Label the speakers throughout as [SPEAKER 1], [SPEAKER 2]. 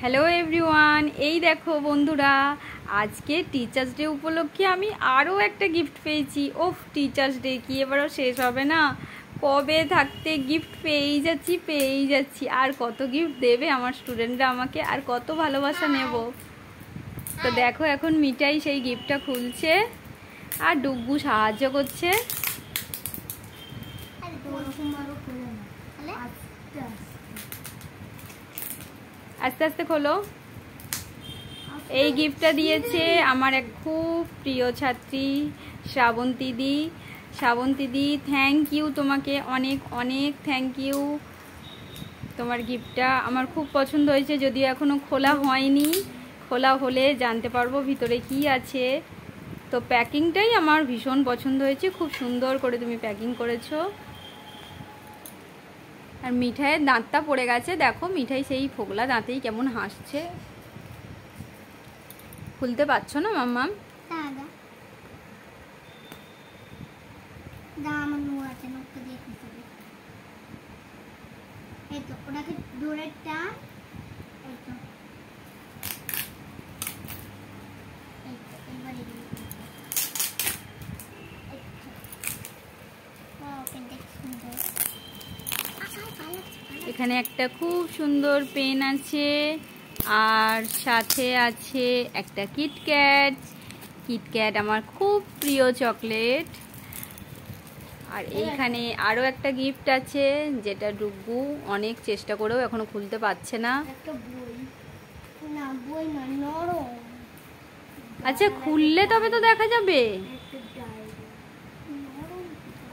[SPEAKER 1] Hello everyone, এই দেখো বন্ধুরা, আজকে টিচার্স ডে উপলক্ষে আমি আরও একটা গিফট পেয়েছি। ওফ, টিচার্স ডে কি এবারও শেষ হবে না? কবে থাকতে গিফট পেয়েই যাচ্ছি। আর কত গিফট দেবে আমার স্টুডেন্টরা আমাকে, আর কত ভালোবাসা নেব। তো দেখো এখন মিঠাই সেই গিফটটা খুলছে আর ডুগু সাহায্য করছে। আস্তে আস্তে খোলো। এই গিফটটা দিয়েছে আমার এক খুব প্রিয় ছাত্রী শ্রাবন্তী দি। থ্যাংক ইউ তোমাকে, অনেক অনেক থ্যাংক ইউ। তোমার গিফটটা আমার খুব পছন্দ হয়েছে, যদিও এখনো খোলা হয়নি। খোলা হলে জানতে পারবো ভিতরে কি আছে। তো প্যাকিংটাই আমার ভীষণ পছন্দ হয়েছে, খুব সুন্দর করে তুমি প্যাকিং করেছো। আর মিঠাইয়ের দাঁতটা পড়ে গেছে, দেখো মিঠাই সেই ফোগলা দাঁতেই কেমন হাসছে। খুলতে পারছো না মাম্মাম? এখানে একটা খুব সুন্দর পেন আছে, আর সাথে আছে একটা কিটক্যাট আমার খুব প্রিয় চকলেট। আর এইখানে আরো একটা গিফট আছে, যেটা ডুগু অনেক চেষ্টা করেও এখনো খুলতে পারছে না। আচ্ছা, খুললে তবে তো দেখা যাবে।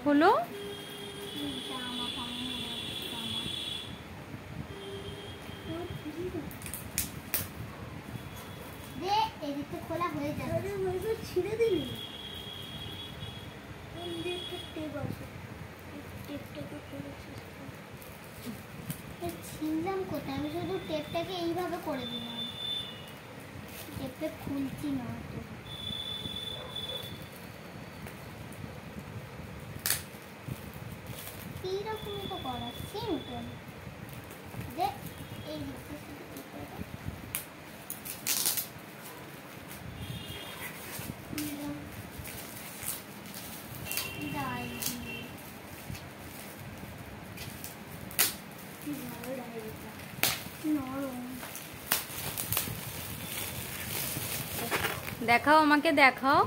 [SPEAKER 1] খোলো।
[SPEAKER 2] খোলা হয়ে যাবে, ছিঁড়ে দিলি। ছিলাম কোথায়? আমি শুধু টেপটাকে এইভাবে করে দিলাম, টেপটা খুলছি না তো। এইরকমই তো করা সিম্পল। দেখ এই
[SPEAKER 1] দেখাও আমাকে, দেখাও।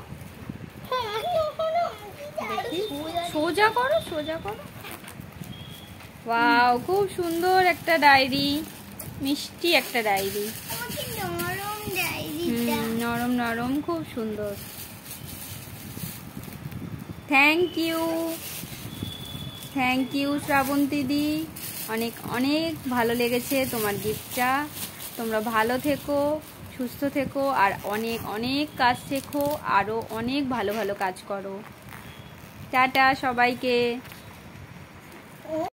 [SPEAKER 1] সোজা করো। ওয়াও, খুব সুন্দর একটা ডায়েরি, মিষ্টি একটা ডায়েরি। নরম খুব সুন্দর। থ্যাংক ইউ শ্রাবন্তী দি, অনেক অনেক ভালো লেগেছে তোমার গিফটটা। তোমরা ভালো থেকো, সুস্থ থেকো, আর অনেক অনেক কাজ শেখো, আরও অনেক ভালো ভালো কাজ করো। টাটা সবাইকে।